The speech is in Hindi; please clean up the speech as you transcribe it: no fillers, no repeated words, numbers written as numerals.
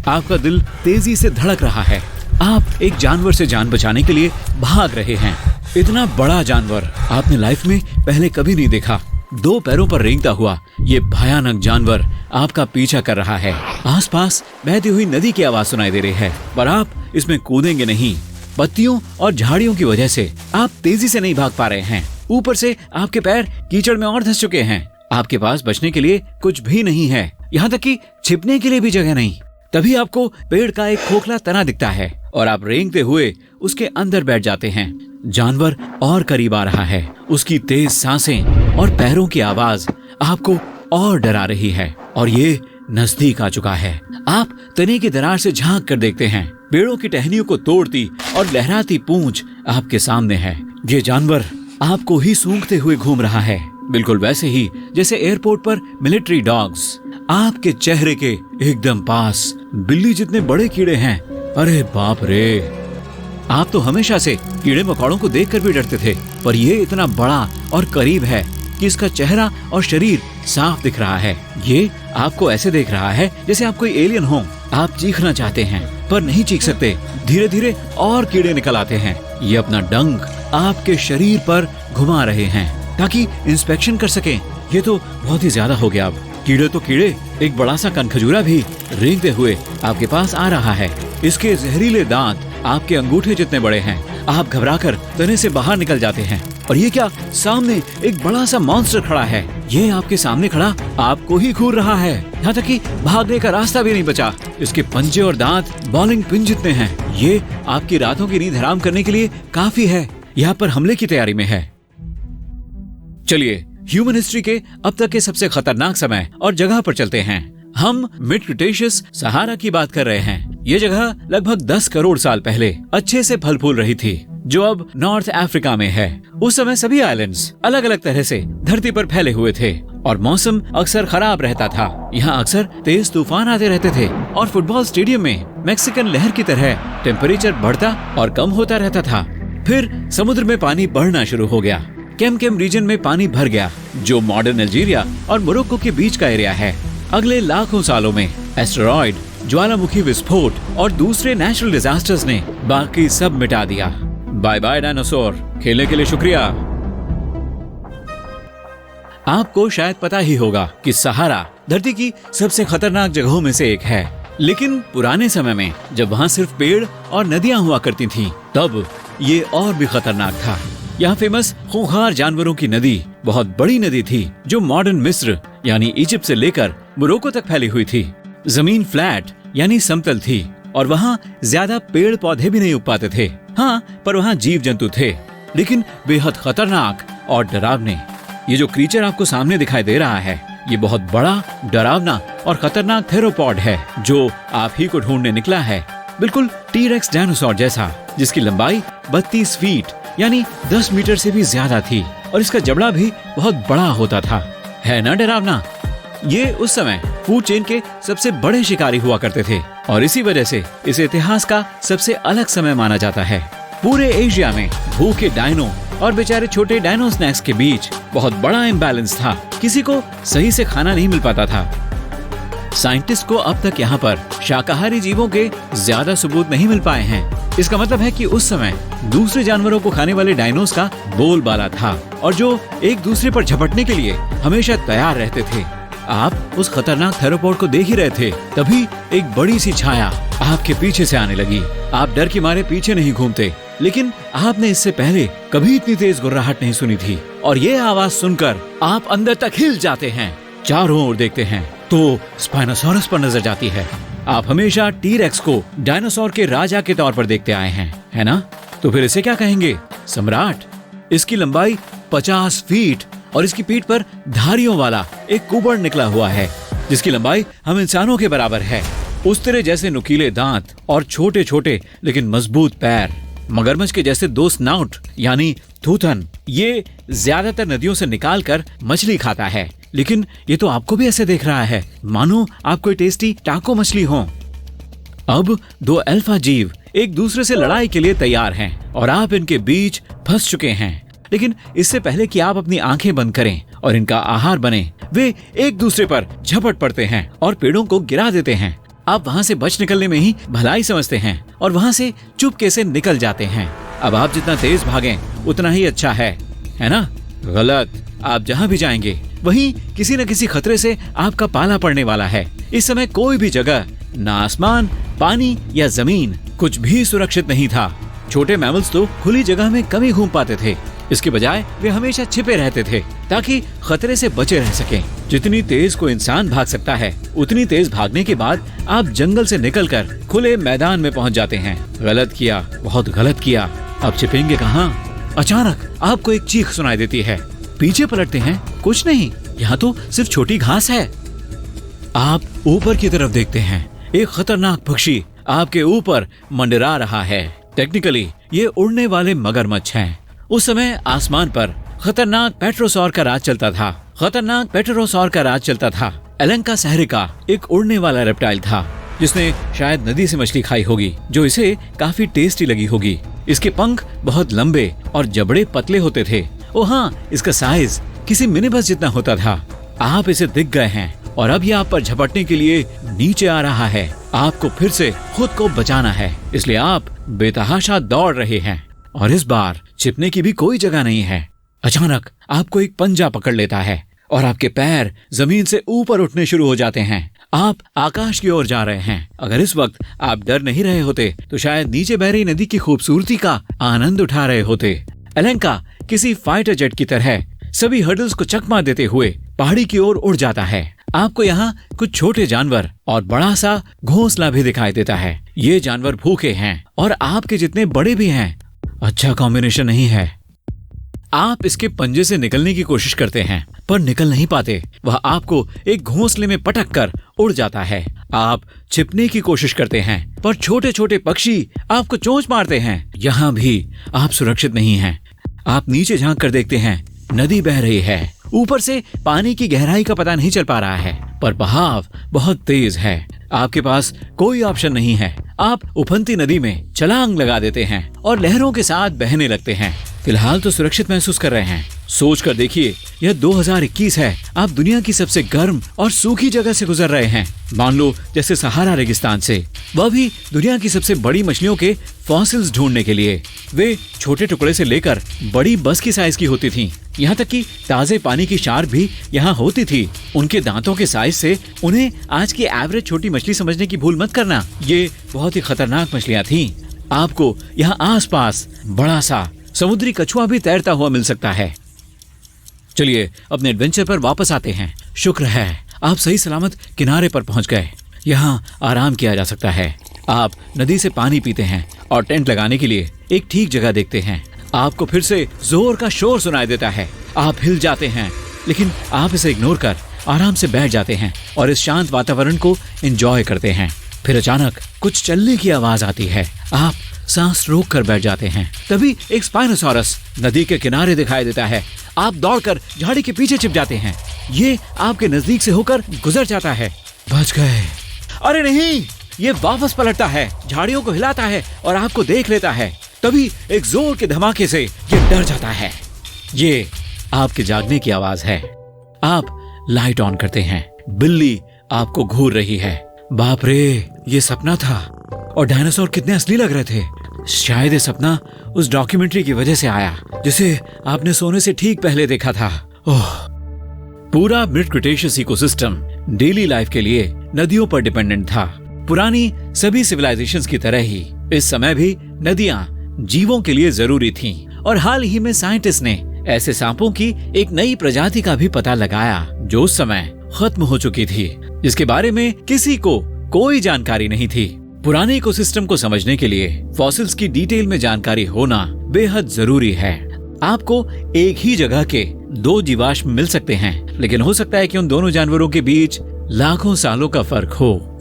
आपका दिल तेजी से धड़क रहा है। आप एक जानवर से जान बचाने के लिए भाग रहे हैं। इतना बड़ा जानवर आपने लाइफ में पहले कभी नहीं देखा। 2 पैरों पर रेंगता हुआ ये भयानक जानवर आपका पीछा कर रहा है। आसपास बहती हुई नदी की आवाज सुनाई दे रही है, पर आप इसमें कूदेंगे नहीं। पत्तियों और झाड़ियों की वजह से आप तेजी से नहीं भाग पा रहे हैं। ऊपर से आपके पैर कीचड़ में और धंस चुके हैं। आपके पास बचने के लिए कुछ भी नहीं है, यहाँ तक कि छिपने के लिए भी जगह नहीं। तभी आपको पेड़ का एक खोखला तना दिखता है और आप रेंगते हुए उसके अंदर बैठ जाते हैं। जानवर और करीब आ रहा है। उसकी तेज सांसें और पैरों की आवाज आपको और डरा रही है और ये नजदीक आ चुका है। आप तने की दरार से झांक कर देखते हैं। पेड़ों की टहनियों को तोड़ती और लहराती पूंछ आपके सामने है। ये जानवर आपको ही सूंघते हुए घूम रहा है, बिल्कुल वैसे ही जैसे एयरपोर्ट पर मिलिट्री डॉग्स। आपके चेहरे के एकदम पास बिल्ली जितने बड़े कीड़े हैं। अरे बाप रे, आप तो हमेशा से कीड़े मकोड़ों को देखकर भी डरते थे, पर ये इतना बड़ा और करीब है कि इसका चेहरा और शरीर साफ दिख रहा है। ये आपको ऐसे देख रहा है जैसे आप कोई एलियन हो। आप चीखना चाहते हैं पर नहीं चीख सकते। धीरे धीरे और कीड़े निकल आते हैं। ये अपना डंक आपके शरीर पर घुमा रहे हैं ताकि इंस्पेक्शन कर सकें। ये तो बहुत ही ज्यादा हो गया। अब कीड़े तो कीड़े, एक बड़ा सा कनखजूरा भी रेंगते हुए आपके पास आ रहा है। इसके जहरीले दांत आपके अंगूठे जितने बड़े हैं। आप घबराकर तने से बाहर निकल जाते हैं। और ये क्या, सामने एक बड़ा सा मॉन्स्टर खड़ा है। ये आपके सामने खड़ा आपको ही घूर रहा है, यहाँ तक कि भागने का रास्ता भी नहीं बचा। इसके पंजे और दांत बॉलिंग पिन जितने हैं। ये आपकी रातों की नींद हराम करने के लिए काफी है। यहाँ पर हमले की तैयारी में है। चलिए ह्यूमन हिस्ट्री के अब तक के सबसे खतरनाक समय और जगह पर चलते हैं। हम मिड क्रिटेशियस सहारा की बात कर रहे हैं। ये जगह लगभग 10 करोड़ साल पहले अच्छे से फल फूल रही थी, जो अब नॉर्थ अफ्रीका में है। उस समय सभी आइलैंड्स अलग अलग तरह से धरती पर फैले हुए थे और मौसम अक्सर खराब रहता था। यहाँ अक्सर तेज तूफान आते रहते थे और फुटबॉल स्टेडियम में मैक्सिकन लहर की तरह टेम्परेचर बढ़ता और कम होता रहता था। फिर समुद्र में पानी बढ़ना शुरू हो गया। केम रीजन में पानी भर गया, जो मॉडर्न अल्जीरिया और मोरक्को के बीच का एरिया है। अगले लाखों सालों में एस्टेरॉयड, ज्वालामुखी विस्फोट और दूसरे नेचुरल डिजास्टर्स ने बाकी सब मिटा दिया। बाय बाय डायनासोर, खेलने के लिए शुक्रिया। आपको शायद पता ही होगा कि सहारा धरती की सबसे खतरनाक जगहों में से एक है। लेकिन पुराने समय में जब वहाँ सिर्फ पेड़ और नदियाँ हुआ करती थीं, तब ये और भी खतरनाक था। यहाँ फेमस खूंखार जानवरों की नदी बहुत बड़ी नदी थी, जो मॉडर्न मिस्र यानी इजिप्ट से लेकर मोरक्को तक फैली हुई थी। जमीन फ्लैट यानी समतल थी और वहाँ ज्यादा पेड़ पौधे भी नहीं उग पाते थे। हाँ, पर वहाँ जीव जंतु थे, लेकिन बेहद खतरनाक और डरावने। ये जो क्रीचर आपको सामने दिखाई दे रहा है, ये बहुत बड़ा, डरावना और खतरनाक थेरोपॉड है, जो आप ही को ढूंढने निकला है। बिल्कुल टी-रेक्स डायनासोर जैसा, जिसकी लंबाई 32 फीट यानी 10 मीटर से भी ज्यादा थी और इसका जबड़ा भी बहुत बड़ा होता था। है ना डरावना? ये उस समय फूड चेन के सबसे बड़े शिकारी हुआ करते थे और इसी वजह से इस इतिहास का सबसे अलग समय माना जाता है। पूरे एशिया में भूखे डायनो और बेचारे छोटे डायनो स्नैक्स के बीच बहुत बड़ा इम्बैलेंस था। किसी को सही से खाना नहीं मिल पाता था। साइंटिस्ट को अब तक यहाँ पर शाकाहारी जीवों के ज्यादा सबूत नहीं मिल पाए हैं। इसका मतलब है कि उस समय दूसरे जानवरों को खाने वाले डायनोस का बोलबाला था और जो एक दूसरे पर झपटने के लिए हमेशा तैयार रहते थे। आप उस खतरनाक थेरोपॉड को देख ही रहे थे, तभी एक बड़ी सी छाया आपके पीछे से आने लगी। आप डर के मारे पीछे नहीं घूमते, लेकिन आपने इससे पहले कभी इतनी तेज गुर्राहट नहीं सुनी थी और ये आवाज सुनकर आप अंदर तक हिल जाते हैं। चारों ओर देखते हैं तो स्पाइनोसॉरस पर नजर जाती है। आप हमेशा टी-रेक्स को डायनासोर के राजा के तौर पर देखते आए हैं, है ना? तो फिर इसे क्या कहेंगे? सम्राट। इसकी लंबाई 50 फीट और इसकी पीठ पर धारियों वाला एक कुबड़ निकला हुआ है, जिसकी लंबाई हम इंसानों के बराबर है। उस तरह जैसे नुकीले दांत और छोटे छोटे लेकिन मजबूत पैर। मगरमच्छ के जैसे 2 स्नाउट यानी थूथन। ये ज्यादातर नदियों से निकालकर मछली खाता है, लेकिन ये तो आपको भी ऐसे देख रहा है मानो आप कोई टेस्टी टाको मछली हो। अब 2 अल्फा जीव एक दूसरे से लड़ाई के लिए तैयार हैं और आप इनके बीच फंस चुके हैं। लेकिन इससे पहले कि आप अपनी आंखें बंद करें और इनका आहार बने, वे एक दूसरे पर झपट पड़ते हैं और पेड़ों को गिरा देते हैं। आप वहाँ से बच निकलने में ही भलाई समझते हैं और वहाँ से चुपके से निकल जाते हैं। अब आप जितना तेज भागें उतना ही अच्छा है ना? गलत। आप जहाँ भी जाएंगे वहीं किसी न किसी खतरे से आपका पाला पड़ने वाला है। इस समय कोई भी जगह, ना आसमान, पानी या जमीन, कुछ भी सुरक्षित नहीं था। छोटे मैमल्स तो खुली जगह में कम ही घूम पाते थे। इसके बजाय वे हमेशा छिपे रहते थे ताकि खतरे से बचे रह सकें। जितनी तेज कोई इंसान भाग सकता है, उतनी तेज भागने के बाद आप जंगल से निकलकर खुले मैदान में पहुंच जाते हैं। गलत किया, बहुत गलत किया। अब छिपेंगे कहाँ? अचानक आपको एक चीख सुनाई देती है। पीछे पलटते हैं, कुछ नहीं, यहाँ तो सिर्फ छोटी घास है। आप ऊपर की तरफ देखते हैं, एक खतरनाक पक्षी आपके ऊपर मंडरा रहा है। टेक्निकली ये उड़ने वाले मगरमच्छ हैं। उस समय आसमान पर खतरनाक पेट्रोसॉर का राज चलता था। एलेंका सहरिका एक उड़ने वाला रेप्टाइल था जिसने शायद नदी से मछली खाई होगी, जो इसे काफी टेस्टी लगी होगी। इसके पंख बहुत लंबे और जबड़े पतले होते थे। ओ हाँ, इसका साइज किसी मिनी बस जितना होता था। आप इसे दिख गए हैं और अब ये आप पर झपटने के लिए नीचे आ रहा है। आपको फिर से खुद को बचाना है, इसलिए आप बेतहाशा दौड़ रहे हैं और इस बार छिपने की भी कोई जगह नहीं है। अचानक आपको एक पंजा पकड़ लेता है और आपके पैर जमीन से ऊपर उठने शुरू हो जाते हैं। आप आकाश की ओर जा रहे हैं। अगर इस वक्त आप डर नहीं रहे होते तो शायद नीचे बह रही नदी की खूबसूरती का आनंद उठा रहे होते। एलेंका किसी फाइटर जेट की तरह सभी हर्डल्स को चकमा देते हुए पहाड़ी की ओर उड़ जाता है। आपको यहाँ कुछ छोटे जानवर और बड़ा सा घोंसला भी दिखाई देता है। ये जानवर भूखे हैं और आपके जितने बड़े भी हैं। अच्छा कॉम्बिनेशन नहीं है। आप इसके पंजे से निकलने की कोशिश करते हैं पर निकल नहीं पाते। वह आपको एक घोंसले में पटक कर उड़ जाता है। आप छिपने की कोशिश करते हैं पर छोटे छोटे पक्षी आपको चोंच मारते हैं। यहाँ भी आप सुरक्षित नहीं हैं। आप नीचे झांक कर देखते हैं, नदी बह रही है। ऊपर से पानी की गहराई का पता नहीं चल पा रहा है पर बहाव बहुत तेज है। आपके पास कोई ऑप्शन नहीं है। आप उफनती नदी में छलांग लगा देते हैं और लहरों के साथ बहने लगते हैं। फिलहाल तो सुरक्षित महसूस कर रहे हैं। सोच कर देखिए, यह 2021 है। आप दुनिया की सबसे गर्म और सूखी जगह से गुजर रहे हैं, मान लो जैसे सहारा रेगिस्तान से, वह भी दुनिया की सबसे बड़ी मछलियों के फॉसिल्स ढूंढने के लिए। वे छोटे टुकड़े से लेकर बड़ी बस की साइज की होती थीं। यहाँ तक कि ताजे पानी की शार्क भी यहाँ होती थी। उनके दांतों के साइज से उन्हें आज की एवरेज छोटी मछली समझने की भूल मत करना। ये बहुत ही खतरनाक मछलियाँ थीं। आपको यहाँ आसपास बड़ा सा समुद्री कछुआ भी तैरता हुआ मिल सकता है। चलिए अपने एडवेंचर पर वापस आते हैं। शुक्र है आप सही सलामत किनारे पर पहुंच गए। यहाँ आराम किया जा सकता है। आप नदी से पानी पीते हैं और टेंट लगाने के लिए एक ठीक जगह देखते हैं। आपको फिर से जोर का शोर सुनाई देता है। आप हिल जाते हैं लेकिन आप इसे इग्नोर कर आराम से बैठ जाते हैं और इस शांत वातावरण को एंजॉय करते हैं। फिर अचानक कुछ चलने की आवाज आती है। आप सांस रोक कर बैठ जाते हैं। तभी एक स्पाइनोसॉरस नदी के किनारे दिखाई देता है। आप दौड़कर झाड़ी के पीछे छिप जाते हैं। ये आपके नजदीक से होकर गुजर जाता है। बच गए। अरे नहीं, ये वापस पलटता है, झाड़ियों को हिलाता है और आपको देख लेता है। तभी एक जोर के धमाके से ये डर जाता है। ये आपके जागने की आवाज है। आप लाइट ऑन करते हैं। बिल्ली आपको घूर रही है। बाप रे, ये सपना था और डायनासोर कितने असली लग रहे थे। शायद ये सपना उस डॉक्यूमेंट्री की वजह से आया जिसे आपने सोने से ठीक पहले देखा था। ओह, पूरा mid Cretaceous ecosystem daily life के लिए नदियों पर डिपेंडेंट था। पुरानी सभी सिविलाइजेशंस की तरह ही इस समय भी नदियां जीवों के लिए जरूरी थीं और हाल ही में साइंटिस्ट ने ऐसे सांपों की एक नई प्रजाति का भी पता लगाया जो उस समय खत्म हो चुकी थी, जिसके बारे में किसी को कोई जानकारी नहीं थी। पुराने इकोसिस्टम को समझने के लिए फॉसिल्स की डिटेल में जानकारी होना बेहद जरूरी है। आपको एक ही जगह के दो जीवाश्म मिल सकते हैं, लेकिन हो सकता है कि उन दोनों जानवरों के बीच लाखों सालों का फर्क हो।